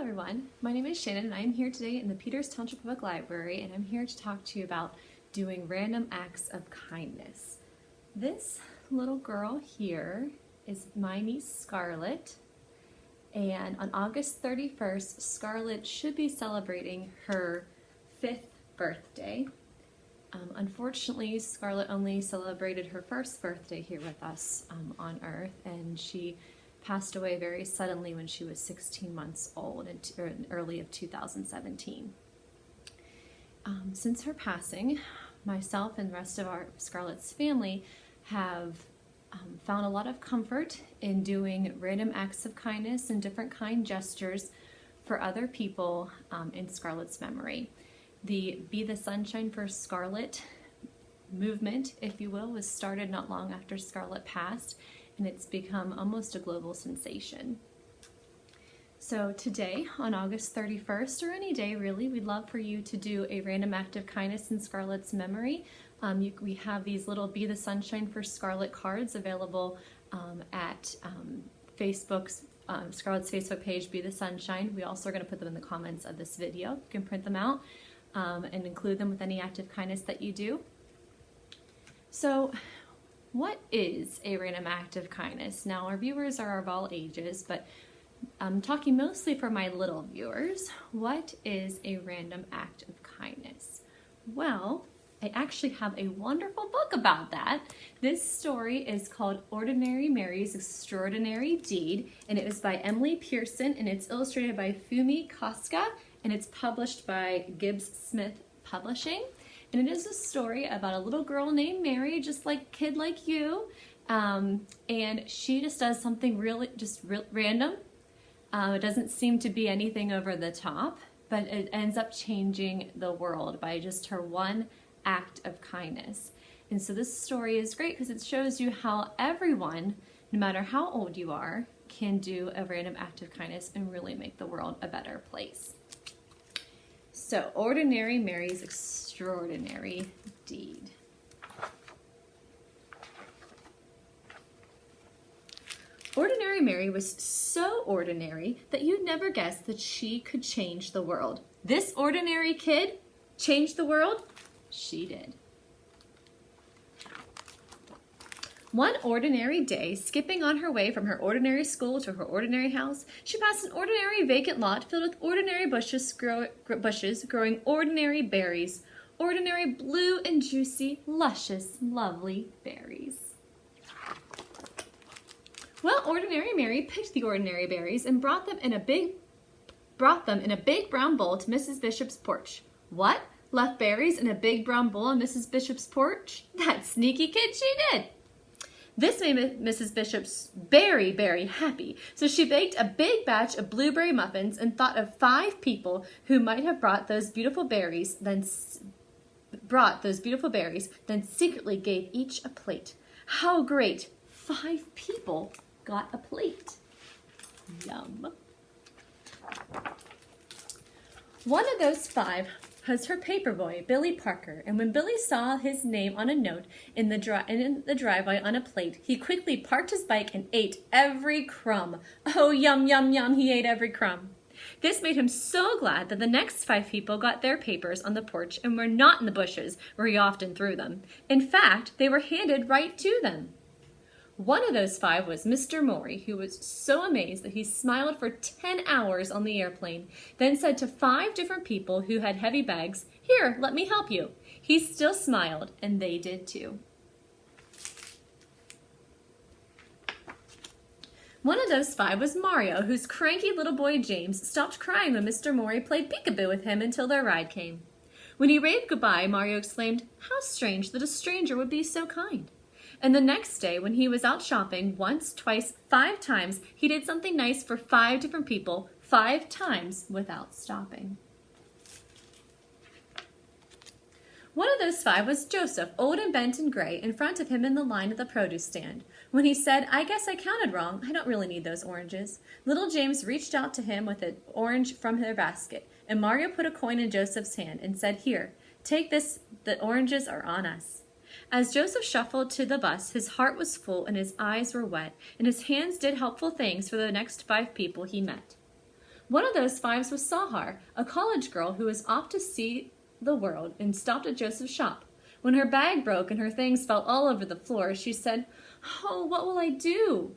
everyone, my name is Shannon and I'm here today in the Peters Township Public Library, and I'm here to talk to you about doing random acts of kindness. This little girl here is my niece Scarlett, and on August 31st, Scarlett should be celebrating her 5th birthday. Unfortunately, Scarlett only celebrated her first birthday here with us on Earth, and she passed away very suddenly when she was 16 months old in early of 2017. Since her passing, myself and the rest of our Scarlett's family have found a lot of comfort in doing random acts of kindness and different kind gestures for other people in Scarlett's memory. The Be the Sunshine for Scarlett movement, if you will, was started not long after Scarlett passed, and it's become almost a global sensation. So today, on August 31st, or any day really, we'd love for you to do a random act of kindness in Scarlett's memory. We have these little Be the Sunshine for Scarlett cards available at Facebook's Scarlett's Facebook page, Be the Sunshine. We also are going to put them in the comments of this video. You can print them out and include them with any act of kindness that you do. So, what is a random act of kindness? Now, our viewers are of all ages, but I'm talking mostly for my little viewers. What is a random act of kindness? Well, I actually have a wonderful book about that. This story is called Ordinary Mary's Extraordinary Deed, and it was by Emily Pearson, and it's illustrated by Fumi Kosaka, and it's published by Gibbs Smith Publishing. And it is a story about a little girl named Mary, just like a kid like you, and she just does something really random. It doesn't seem to be anything over the top, but it ends up changing the world by just her one act of kindness. And so this story is great because it shows you how everyone, no matter how old you are, can do a random act of kindness and really make the world a better place. So, Ordinary Mary's Extraordinary Deed. Ordinary Mary was so ordinary that you'd never guess that she could change the world. This ordinary kid changed the world? She did. One ordinary day, skipping on her way from her ordinary school to her ordinary house, she passed an ordinary vacant lot filled with ordinary bushes growing ordinary berries, ordinary blue and juicy, luscious, lovely berries. Well, Ordinary Mary picked the ordinary berries and brought them in a big brown bowl to Mrs. Bishop's porch. What? Left berries in a big brown bowl on Mrs. Bishop's porch? That sneaky kid, she did. This made Mrs. Bishop very, very happy, so she baked a big batch of blueberry muffins and thought of 5 people who might have brought those beautiful berries, then secretly gave each a plate. How great! 5 people got a plate. Yum. One of those 5 was her paper boy, Billy Parker, and when Billy saw his name on a note in the driveway on a plate, he quickly parked his bike and ate every crumb. Oh, yum, yum, yum, he ate every crumb. This made him so glad that the next 5 people got their papers on the porch and were not in the bushes where he often threw them. In fact, they were handed right to them. One of those 5 was Mr. Morey, who was so amazed that he smiled for 10 hours on the airplane, then said to 5 different people who had heavy bags, "Here, let me help you." He still smiled, and they did too. One of those 5 was Mario, whose cranky little boy James stopped crying when Mr. Morey played peekaboo with him until their ride came. When he waved goodbye, Mario exclaimed, "How strange that a stranger would be so kind." And the next day, when he was out shopping, once, twice, 5 times, he did something nice for 5 different people, 5 times without stopping. One of those 5 was Joseph, old and bent and gray, in front of him in the line at the produce stand. When he said, "I guess I counted wrong. I don't really need those oranges," little James reached out to him with an orange from their basket, and Mario put a coin in Joseph's hand and said, "Here, take this. The oranges are on us." As Joseph shuffled to the bus, his heart was full and his eyes were wet, and his hands did helpful things for the next 5 people he met. One of those 5s was Sahar, a college girl who was off to see the world and stopped at Joseph's shop. When her bag broke and her things fell all over the floor, she said, "Oh, what will I do?"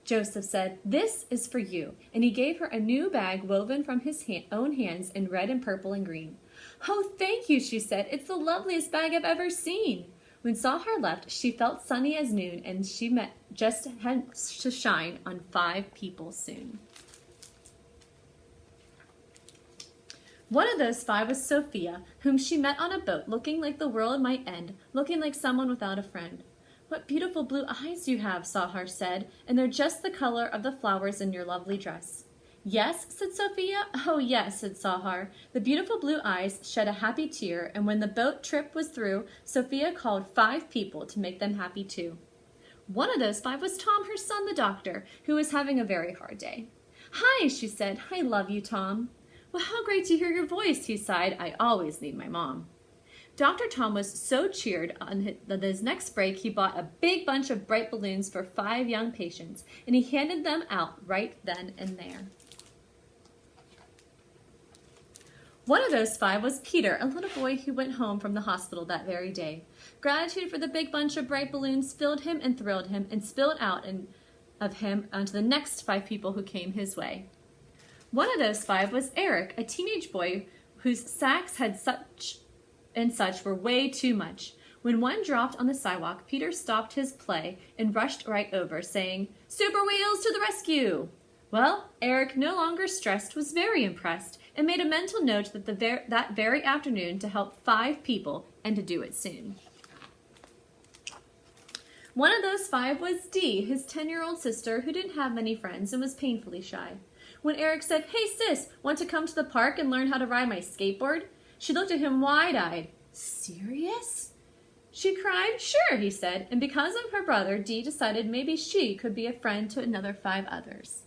Joseph said, "This is for you," and he gave her a new bag woven from his own hands in red and purple and green. "Oh, thank you," she said. "It's the loveliest bag I've ever seen." When Sahar left, she felt sunny as noon, and she just had to shine on 5 people soon. One of those 5 was Sophia, whom she met on a boat, looking like the world might end, looking like someone without a friend. "What beautiful blue eyes you have," Sahar said, "and they're just the color of the flowers in your lovely dress." "Yes," said Sophia. "Oh, yes," said Sahar. The beautiful blue eyes shed a happy tear, and when the boat trip was through, Sophia called 5 people to make them happy too. One of those 5 was Tom, her son, the doctor, who was having a very hard day. "Hi," she said. "I love you, Tom." "Well, how great to hear your voice," he sighed. "I always need my mom." Dr. Tom was so cheered that his next break he bought a big bunch of bright balloons for 5 young patients, and he handed them out right then and there. One of those 5 was Peter, a little boy who went home from the hospital that very day. Gratitude for the big bunch of bright balloons filled him and thrilled him and spilled out of him onto the next 5 people who came his way. One of those 5 was Eric, a teenage boy whose sacks had such were way too much. When one dropped on the sidewalk, Peter stopped his play and rushed right over, saying, "Super Wheels to the rescue!" Well, Eric, no longer stressed, was very impressed and made a mental note that very afternoon to help 5 people and to do it soon. One of those 5 was Dee, his 10-year-old sister who didn't have many friends and was painfully shy. When Eric said, "Hey sis, want to come to the park and learn how to ride my skateboard?" she looked at him wide-eyed. "Serious?" she cried. "Sure," he said, and because of her brother, Dee decided maybe she could be a friend to another 5 others.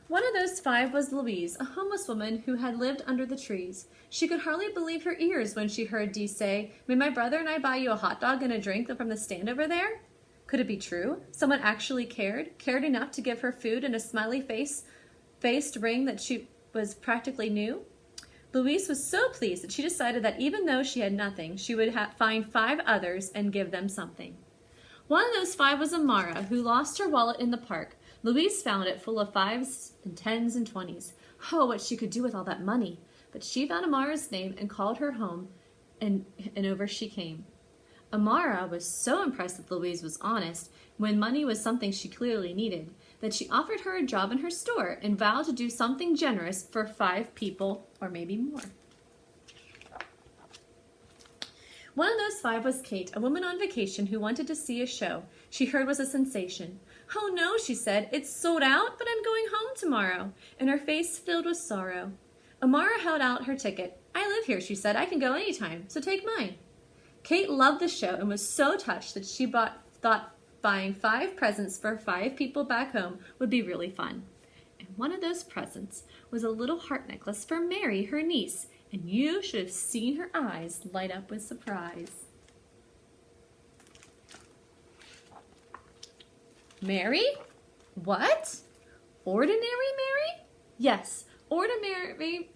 One of those 5 was Louise, a homeless woman who had lived under the trees. She could hardly believe her ears when she heard Dee say, "May my brother and I buy you a hot dog and a drink from the stand over there?" Could it be true? Someone actually cared enough to give her food and a smiley-faced ring that she was practically new? Louise was so pleased that she decided that even though she had nothing, she would find 5 others and give them something. One of those 5 was Amara, who lost her wallet in the park. Louise found it full of 5s and 10s and 20s. Oh, what she could do with all that money! But she found Amara's name and called her home, and over she came. Amara was so impressed that Louise was honest, when money was something she clearly needed, that she offered her a job in her store and vowed to do something generous for 5 people, or maybe more. One of those 5 was Kate, a woman on vacation who wanted to see a show she heard was a sensation. "Oh no," she said, "it's sold out, but I'm going home tomorrow," and her face filled with sorrow. Amara held out her ticket. "I live here," she said. "I can go anytime, so take mine." Kate loved the show and was so touched that she thought buying 5 presents for 5 people back home would be really fun. And one of those presents was a little heart necklace for Mary, her niece, and you should have seen her eyes light up with surprise. Mary? What? Ordinary Mary? Yes, Ordinary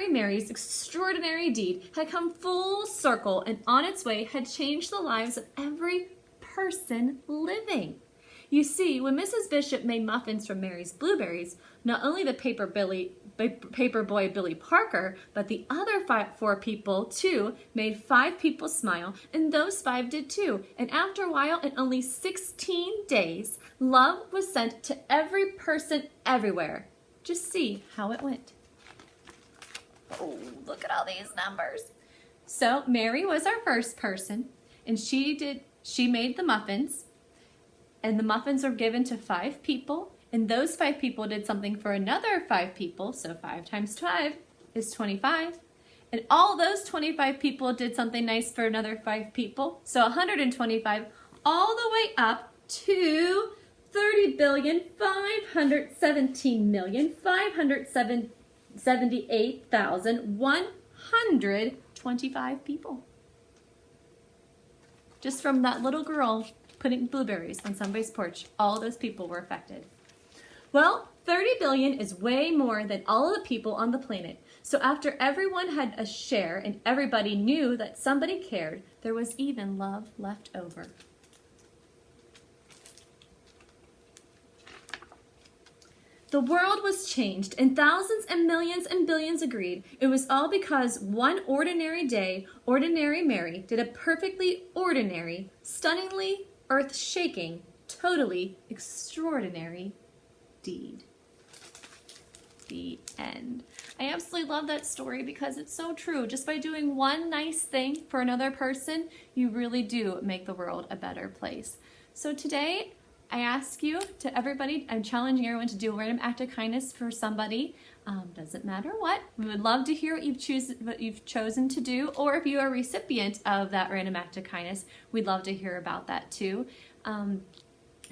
Mary's extraordinary deed had come full circle and on its way had changed the lives of every person living. You see, when Mrs. Bishop made muffins from Mary's blueberries, not only the paper boy Billy Parker, but the other 4 people, too, made 5 people smile, and those 5 did too. And after a while, in only 16 days, love was sent to every person everywhere. Just see how it went. Oh, look at all these numbers. So Mary was our first person, and she made the muffins, and the muffins were given to 5 people, and those 5 people did something for another 5 people, so 5 times 5 is 25. And all those 25 people did something nice for another 5 people, so 125, all the way up to 30,517,578,125 people. Just from that little girl putting blueberries on somebody's porch, all those people were affected. Well, 30 billion is way more than all of the people on the planet. So after everyone had a share and everybody knew that somebody cared, there was even love left over. The world was changed, and thousands and millions and billions agreed. It was all because one ordinary day, Ordinary Mary did a perfectly ordinary, stunningly earth-shaking, totally extraordinary deed. The end. I absolutely love that story because it's so true. Just by doing one nice thing for another person, you really do make the world a better place. So today, I ask you to everybody, I'm challenging everyone to do a random act of kindness for somebody. Doesn't matter what. We would love to hear what you've chosen to do, or if you are a recipient of that random act of kindness, we'd love to hear about that too.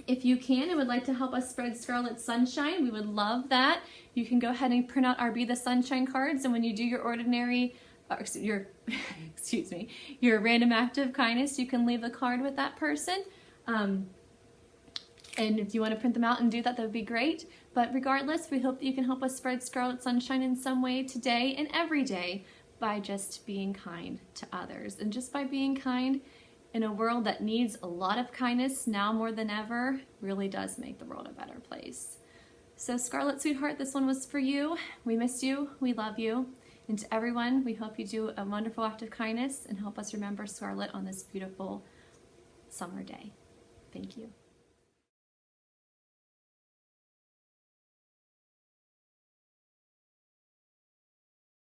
If you can and would like to help us spread Scarlett's sunshine, we would love that. You can go ahead and print out our Be the Sunshine cards, and when you do your your random act of kindness, you can leave a card with that person. And if you want to print them out and do that, that would be great. But regardless, we hope that you can help us spread Scarlet Sunshine in some way today and every day by just being kind to others. And just by being kind in a world that needs a lot of kindness now more than ever, really does make the world a better place. So Scarlet, sweetheart, this one was for you. We miss you. We love you. And to everyone, we hope you do a wonderful act of kindness and help us remember Scarlet on this beautiful summer day. Thank you.